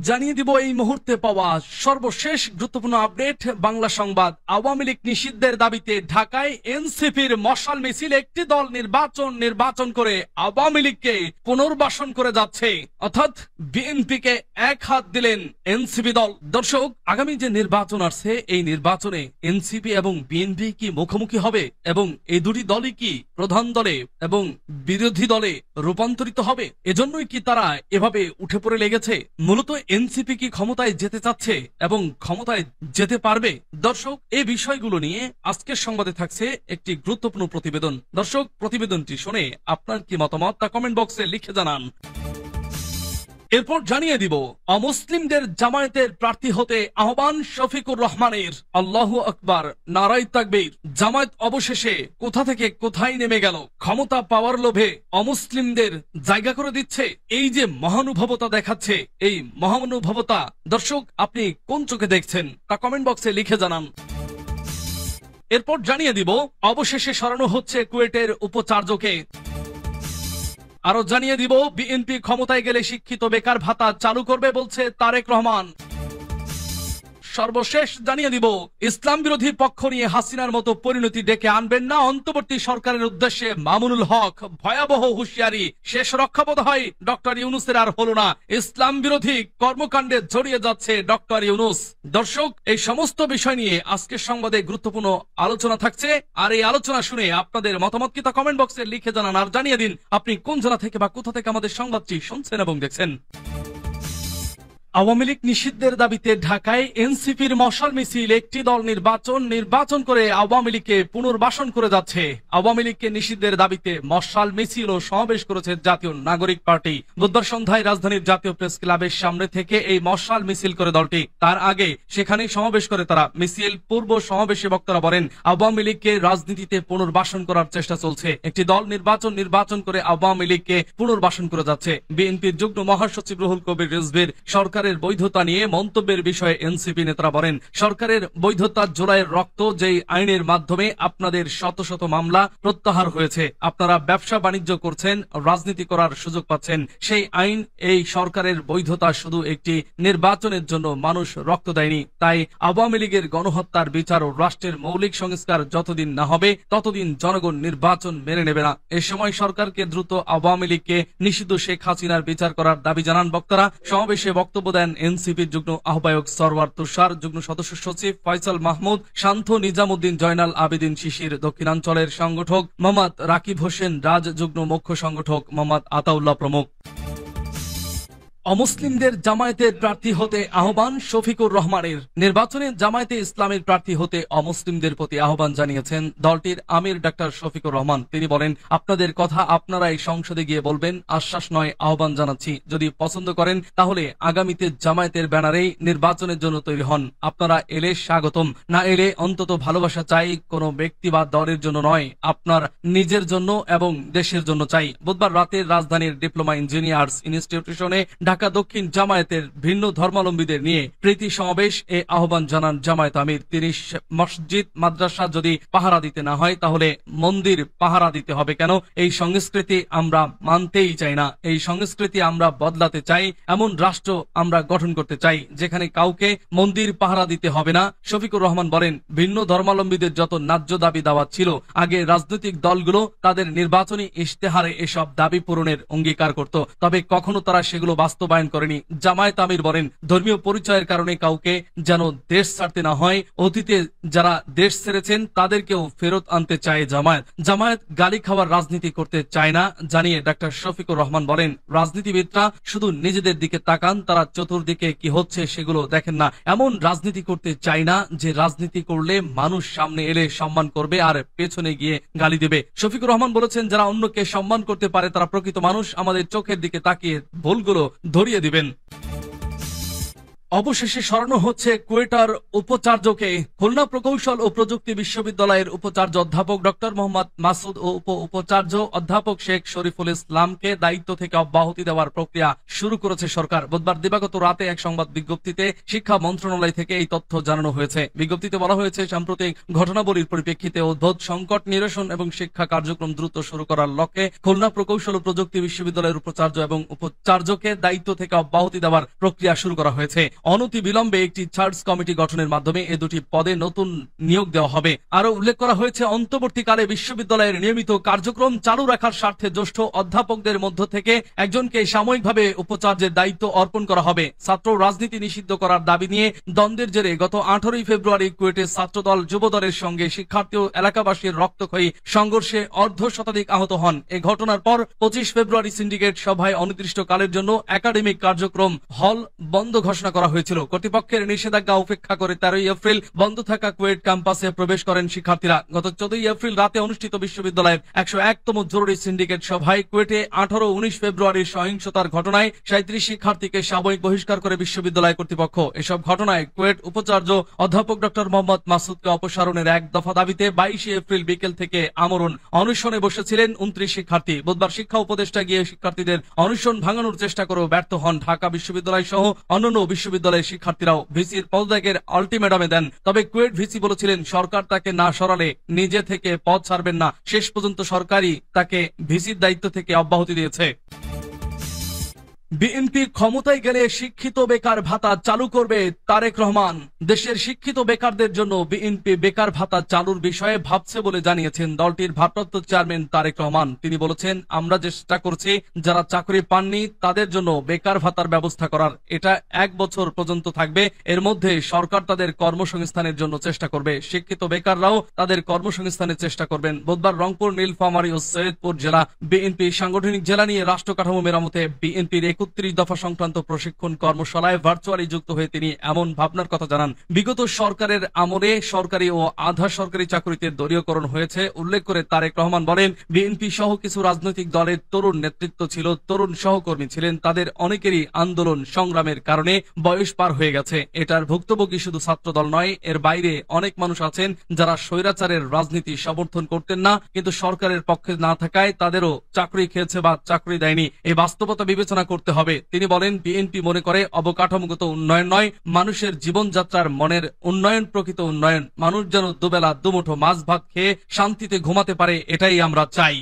জানিয়ে দিব এই মুহূর্তে পাওয়া সর্বশেষ গুরুত্বপূর্ণ আপডেট। বাংলা সংবাদ। আওয়ামী লীগ নিষিদ্ধের দাবিতে ঢাকায় এনসিপির মশাল মিছিল। একটি দল নির্বাচন করে আওয়ামী লীগকে পুনর্বাসন করে যাচ্ছে, অর্থাৎ বিএনপিকে এক হাত দিলেন এনসিপি দল। দর্শক, আগামী যে নির্বাচন আসছে এই নির্বাচনে এনসিপি এবং বিএনপি কি মুখোমুখি হবে এবং এই দুটি দলই কি প্রধান দলে এবং বিরোধী দলে রূপান্তরিত হবে? এজন্যই কি তারা এভাবে উঠে পড়ে লেগেছে? মূলত এনসিপি কি ক্ষমতায় যেতে চাচ্ছে এবং ক্ষমতায় যেতে পারবে? দর্শক, এই বিষয়গুলো নিয়ে আজকের সংবাদে থাকছে একটি গুরুত্বপূর্ণ প্রতিবেদন। দর্শক, প্রতিবেদনটি শুনে আপনার কি মতামত তা কমেন্ট বক্সে লিখে জানান। এরপর জানিয়ে দিব অমুসলিমদের জামায়াতের প্রার্থী হতে আহ্বান শফিকুর রহমানের। আল্লাহু আকবার, নারায়ে তাকবীর। জামায়াত অবশেষে কোথা থেকে কোথায় নেমে গেল? ক্ষমতা পাওয়ার লোভে অমুসলিমদের জায়গা করে দিচ্ছে। এই যে মহানুভবতা দেখাচ্ছে, এই মহানুভবতা দর্শক আপনি কোন চোখে দেখছেন তা কমেন্ট বক্সে লিখে জানান। এরপর জানিয়ে দিব অবশেষে সরানো হচ্ছে কুয়েটের উপাচার্যকে। আরো জানিয়ে দিব বিএনপি ক্ষমতায় গেলে শিক্ষিত বেকার ভাতা চালু করবে বলছে তারেক রহমান। সর্বশেষ জানিয়ে দিব ইসলাম বিরোধী পক্ষ নিয়ে হাসিনার মতো পরিণতি ডেকে আনবেন না অন্তর্বর্তী সরকারের উদ্দেশ্যে মামুনুল হক। ভয়াবহ হুঁশিয়ারি। শেষ রক্ষা বোধ হয় ডক্টর ইউনূসের আর হলো না। ইসলাম বিরোধী কর্মকাণ্ডে জড়িয়ে যাচ্ছে ডক্টর ইউনূস। দর্শক, এই সমস্ত বিষয় নিয়ে আজকের সংবাদে গুরুত্বপূর্ণ আলোচনা থাকছে। আর এই আলোচনা শুনে আপনাদের মতামত কি তা কমেন্ট বক্সে লিখে জানান। আর জানিয়ে দিন আপনি কোন জেলা থেকে বা কোথা থেকে আমাদের সংবাদটি শুনছেন এবং দেখছেন। আওয়ামী লীগ নিষিদ্ধের দাবিতে ঢাকায় এনসিপির মশাল মিছিল। একটি দল নির্বাচন করে আওয়ামী লীগকে পুনর্বাসন করে যাচ্ছে। আওয়ামী লীগকে নিষিদ্ধের দাবিতে মশাল মিছিল ও সমাবেশ করেছে জাতীয় নাগরিক পার্টি। বুধবার সন্ধ্যায় রাজধানীর জাতীয় প্রেস ক্লাবের সামনে থেকে এই মশাল মিছিল করে দলটি। তার আগে সেখানে সমাবেশ করে তারা। মিছিল পূর্ব সমাবেশে বক্তারা বলেন, আওয়ামী লীগকে রাজনীতিতে পুনর্বাসন করার চেষ্টা চলছে। একটি দল নির্বাচন করে আওয়ামী লীগকে পুনর্বাসন করে যাচ্ছে। বিএনপির যুগ্ম মহাসচিব রুহুল কবির রিজভীর সরকারের বৈধতা নিয়ে মন্তব্যের বিষয়ে এনসিপি নেতারা বলেন, সরকারের বৈধতা জোড়ায়ের রক্ত, যেই আইনের মাধ্যমে আপনাদের শত শত মামলা প্রত্যাহার হয়েছে, আপনারা ব্যবসা বাণিজ্য করছেন, রাজনীতি করার সুযোগ পাচ্ছেন, সেই আইন এই সরকারের বৈধতা শুধু একটি নির্বাচনের জন্য মানুষ রক্ত দেয়নি। তাই আওয়ামী লীগের গণহত্যার বিচার ও রাষ্ট্রের মৌলিক সংস্কার যতদিন না হবে ততদিন জনগণ নির্বাচন মেনে নেবে না। এ সময় সরকারকে দ্রুত আওয়ামী লীগকে নিষিদ্ধ শেখ হাসিনার বিচার করার দাবি জানান বক্তারা। সমাবেশে বক্তব্য দেন এনসিপির যুগ্ম আহ্বায়ক সরওয়ার তুষার, যুগ্ম সদস্য সচিব ফয়সাল মাহমুদ, শান্ত নিজামুদ্দিন, জয়নাল আবেদিন শিশির, দক্ষিণাঞ্চলের সংগঠক মোহাম্মদ রাকিব হোসেন রাজ, যুগ্ম মুখ্য সংগঠক মোহাম্মদ আতাউল্লাহ প্রমুখ। অমুসলিমদের জামায়াতের প্রার্থী হতে আহ্বান শফিকুর রহমানের। নির্বাচনে জামায়াতে ইসলামের প্রার্থী হতে অমুসলিমদের প্রতি আহ্বান জানিয়েছেন দলটির আমির ডাক্তার শফিকুর রহমান। তিনি বলেন, আপনাদের কথা আপনারাই সংসদে গিয়ে বলবেন, আশ্বাস নয় আহ্বান জানাচ্ছি। যদি পছন্দ করেন তাহলে আগামীতে জামায়াতের ব্যানারেই নির্বাচনের জন্য তৈরি হন। আপনারা এলে স্বাগতম, না এলে অন্তত ভালোবাসা চাই, কোনো ব্যক্তি বা দলের জন্য নয়, আপনার নিজের জন্য এবং দেশের জন্য চাই। বুধবার রাতে রাজধানীর ডিপ্লোমা ইঞ্জিনিয়ার্স ইনস্টিটিউশনে ঢাকা দক্ষিণ জামায়াতের ভিন্ন ধর্মাবলম্বীদের নিয়ে প্রীতি সমাবেশ এ আহ্বান জানান জামায়াত আমির। তিনি মসজিদ মাদ্রাসা যদি পাহারা দিতে না হয় তাহলে মন্দির পাহারা দিতে হবে কেন? এই সংস্কৃতি আমরা মানতেই চাই না। এই সংস্কৃতি আমরা বদলাতে চাই। এমন রাষ্ট্র আমরা গঠন করতে চাই যেখানে কাউকে মন্দির পাহারা দিতে হবে না। শফিকুর রহমান বলেন, ভিন্ন ধর্মাবলম্বীদের যত ন্যায্য দাবি দাওয়া ছিল, আগে রাজনৈতিক দলগুলো তাদের নির্বাচনী ইশতেহারে এসব দাবি পূরণের অঙ্গীকার করত, তবে কখনো তারা সেগুলো বাস্তবায়ন করেনি। জামায়াত আমির বলেন, ধর্মীয় পরিচয়ের কারণে কাউকে যেন দেশ ছাড়তে না হয়। অতীতে যারা দেশ ছেড়েছেন তাদেরকেও ফেরত আনতে চায় জামায়াত গালি খাওয়ার রাজনীতি করতে চায় না জানিয়ে ডাক্তার শফিকুর রহমান বলেন, রাজনীতিবিদরা শুধু নিজেদের দিকে তাকান, তারা চতুর্দিকে কি হচ্ছে সেগুলো দেখেন না। এমন রাজনীতি করতে চাই না যে রাজনীতি করলে মানুষ সামনে এলে সম্মান করবে আর পেছনে গিয়ে গালি দেবে। শফিকুর রহমান বলেছেন, যারা অন্যকে সম্মান করতে পারে তারা প্রকৃত মানুষ। আমাদের চোখের দিকে তাকিয়ে ভুলগুলো ধরিয়ে দিবেন। অবশেষে সরানো হচ্ছে কুয়েটার উপাচার্যকে। খুলনা প্রকৌশল ও প্রযুক্তি বিশ্ববিদ্যালয়ের উপাচার্য অধ্যাপক ডক্টর মোহাম্মদ মাসুদ ও উপাচার্য অধ্যাপক শেখ শরীফুল ইসলামকে দায়িত্ব থেকে অব্যাহতি দেওয়ার প্রক্রিয়া শুরু করেছে সরকার। বুধবার দিবাগত রাতে এক সংবাদ বিজ্ঞপ্তিতে শিক্ষা মন্ত্রণালয় থেকে এই তথ্য জানানো হয়েছে। বিজ্ঞপ্তিতে বলা হয়েছে, সাম্প্রতিক ঘটনাবলীর পরিপ্রেক্ষিতে উদ্ভূত সংকট নিরসন এবং শিক্ষা কার্যক্রম দ্রুত শুরু করার লক্ষ্যে খুলনা প্রকৌশল ও প্রযুক্তি বিশ্ববিদ্যালয়ের উপাচার্য এবং উপাচার্যকে দায়িত্ব থেকে অব্যাহতি দেওয়ার প্রক্রিয়া শুরু করা হয়েছে। অনতি বিলম্বে একটি সার্চ কমিটি গঠনের মাধ্যমে এ দুটি পদে নতুন নিয়োগ দেওয়া হবে। আরো উল্লেখ করা হয়েছে, অন্তর্বর্তীকালে বিশ্ববিদ্যালয়ের নিয়মিত কার্যক্রম চালু রাখার স্বার্থে জ্যেষ্ঠ অধ্যাপকদের মধ্য থেকে একজনকে সাময়িকভাবে উপাচার্যের দায়িত্ব অর্পণ করা হবে। ছাত্র রাজনীতি নিষিদ্ধ করার দাবি নিয়ে দ্বন্দ্বের জেরে গত 18 ফেব্রুয়ারি কুয়েটের ছাত্রদল যুবদলের সঙ্গে শিক্ষার্থী ও এলাকাবাসীর রক্তক্ষয়ী সংঘর্ষে অর্ধ শতাধিক আহত হন। এ ঘটনার পর 25 ফেব্রুয়ারি সিন্ডিকেট সভায় অনির্দিষ্টকালের জন্য একাডেমিক কার্যক্রম হল বন্ধ ঘোষণা করা হয়েছিল। কর্তৃপক্ষের নিষেধাজ্ঞা উপেক্ষা করে 13 এপ্রিল বন্ধ থাকা কুয়েট ক্যাম্পাসে প্রবেশ করেন শিক্ষার্থীরা। গত 14 এপ্রিল রাতে অনুষ্ঠিত বিশ্ববিদ্যালয়ের 101তম জরুরি সিন্ডিকেট সভায় কুয়েটে 18-19 ফেব্রুয়ারির সহিংসতার ঘটনায় 37 শিক্ষার্থীকে সাময়িক বহিষ্কার করে বিশ্ববিদ্যালয় কর্তৃপক্ষ। এসব ঘটনায় কুয়েট উপাচার্য অধ্যাপক ডক্টর মোহাম্মদ মাসুদকে অপসারণের এক দফা দাবিতে 22 এপ্রিল বিকেল থেকে আমরণ অনশনে বসেছিলেন 29 শিক্ষার্থী। বুধবার শিক্ষা উপদেষ্টা গিয়ে শিক্ষার্থীদের অনশন ভাঙানোর চেষ্টা করেও ব্যর্থ হন। ঢাকা বিশ্ববিদ্যালয় সহ অন্যান্য বিশ্ববিদ্যালয়ের শিক্ষার্থীরাও ভিসির পদত্যাগের আলটিমেটামে দেন। তবে কুয়েট ভিসি বলেছিলেন, সরকার তাকে না সরালে নিজে থেকে পদ ছাড়বেন না। শেষ পর্যন্ত সরকারই তাকে ভিসির দায়িত্ব থেকে অব্যাহতি দিয়েছে। বিএনপি ক্ষমতায় গেলে শিক্ষিত বেকার ভাতা চালু করবে তারেক রহমান। দেশের শিক্ষিত বেকারদের জন্য বিএনপি বেকার ভাতা চালুর বিষয়ে ভাবছে বলে জানিয়েছেন দলটির ভারপ্রাপ্ত চেয়ারম্যান তারেক রহমান। তিনি বলেছেন, আমরা চেষ্টা করছি যারা চাকরি পাননি তাদের জন্য বেকার ভাতার ব্যবস্থা করার। এটা 1 বছর পর্যন্ত থাকবে। এর মধ্যে সরকার তাদের কর্মসংস্থানের জন্য চেষ্টা করবে। শিক্ষিত বেকাররাও তাদের কর্মসংস্থানের চেষ্টা করবেন। বুধবার রংপুর, নীলফামারী ও সৈয়দপুর জেলা বিএনপি সাংগঠনিক জেলা নিয়ে রাষ্ট্র কাঠামো মেরামতে বিএনপির 31 দফা সংক্রান্ত প্রশিক্ষণ কর্মশালায় ভার্চুয়ালি যুক্ত হয়ে তিনি এমন ভাবনার কথা জানান। বিগত সরকারের আমলে সরকারি ও আধা সরকারি চাকরিতে দলীয়করণ হয়েছে উল্লেখ করে তারেক রহমান বলেন, বিএনপি সহ কিছু রাজনৈতিক দলের তরুণ নেতৃত্ব ছিল, তরুণ সহকর্মী ছিলেন। তাদের অনেকেরই আন্দোলন সংগ্রামের কারণে বয়স পার হয়ে গেছে। এটার ভুক্তভোগী শুধু ছাত্রদল নয়, এর বাইরে অনেক মানুষ আছেন যারা স্বৈরাচারের রাজনীতি সমর্থন করতেন না, কিন্তু সরকারের পক্ষে না থাকায় তাদেরও চাকরি খেয়েছে বা চাকরি দেয়নি। এই বাস্তবতা বিবেচনা করতে হবে। তিনি বলেন, বিএনপি মনে করে অবকাঠামোগত উন্নয়ন নয়, মানুষের জীবনযাত্রার মনের উন্নয়ন প্রকৃত উন্নয়ন। মানুষ যেন দুবেলা দুমুঠো মাছ ভাত খেয়ে শান্তিতে ঘুমাতে পারে, এটাই আমরা চাই।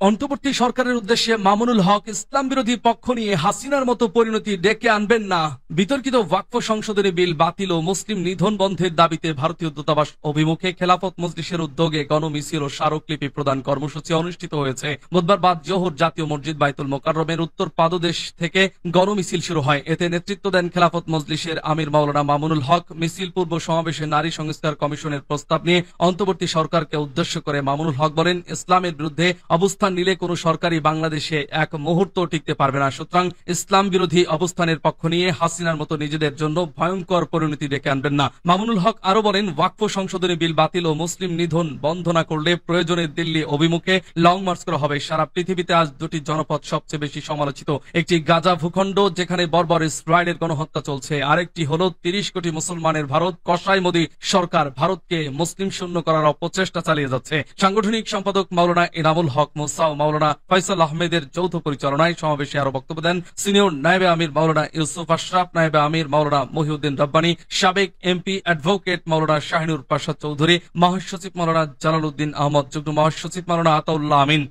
অন্তর্বর্তী সরকারের উদ্দেশ্যে মামুনুল হক, ইসলাম বিরোধী পক্ষ নিয়ে হাসিনার মতো পরিণতি ডেকে আনবেন না। বিতর্কিত ওয়াকফ সংশোধনী বিল বাতিল ও মুসলিম নিধন বন্ধের দাবিতে ভারতীয় দূতাবাস অভিমুখে খেলাফত মজলিসের উদ্যোগে গণমিছিল ও স্মারকলিপি প্রদান কর্মসূচি অনুষ্ঠিত হয়েছে। বুধবার বাদ জোহর জাতীয় মসজিদ বাইতুল মোকাররমের উত্তর পাদদেশ থেকে গণমিছিল শুরু হয়। এতে নেতৃত্ব দেন খেলাফত মজলিসের আমির মাওলানা মামুনুল হক। মিছিল পূর্ব সমাবেশে নারী সংস্কার কমিশনের প্রস্তাব নিয়ে অন্তর্বর্তী সরকারকে উদ্দেশ্য করে মামুনুল হক বলেন, ইসলামের বিরুদ্ধে অবস্থান নিলে কোনো সরকারই বাংলাদেশে এক মুহূর্ত টিকতে পারবে না। সুতরাং ইসলাম বিরোধী অবস্থানের পক্ষ নিয়ে হাসিনার মতো নিজেদের জন্য ভয়ঙ্কর পরিণতি ডেকে আনবেন না। মামুনুল হক আরো বলেন, ওয়াকফ সংশোধনী বিল বাতিল ও মুসলিম নিধন বন্ধ না করলে প্রয়োজনে দিল্লি অভিমুখে লং মার্চ করা হবে। সারা পৃথিবীতে আজ দুটি জনপদ সবচেয়ে বেশি সমালোচিত। একটি গাজা ভূখণ্ড, যেখানে বর্বর ইসরায়েলের গণহত্যা চলছে। আরেকটি হলো 30 কোটি মুসলমানের ভারত। কসাই মোদী সরকার ভারতকে মুসলিম শূন্য করার অপচেষ্টা চালিয়ে যাচ্ছে। সাংগঠনিক সম্পাদক মাওলানা ইনামুল হক মুসা ও মাওলানা ফয়সাল আহমেদের যৌথ পরিচালনায় সমাবেশে আরো বক্তব্য দেন সিনিয়র নায়েবে আমির মাওলানা ইউসুফ আশরাফ, নায়েবে আমির মাওলানা মহিউদ্দিন রব্বানী, সাবেক এমপি অ্যাডভোকেট মাওলানা শাহিনুর পাশা চৌধুরী, মহাসচিব মাওলানা জালালউদ্দিন আহমদ, যুগ্ম মহাসচিব মাওলানা আতাউল্লাহ আমিন।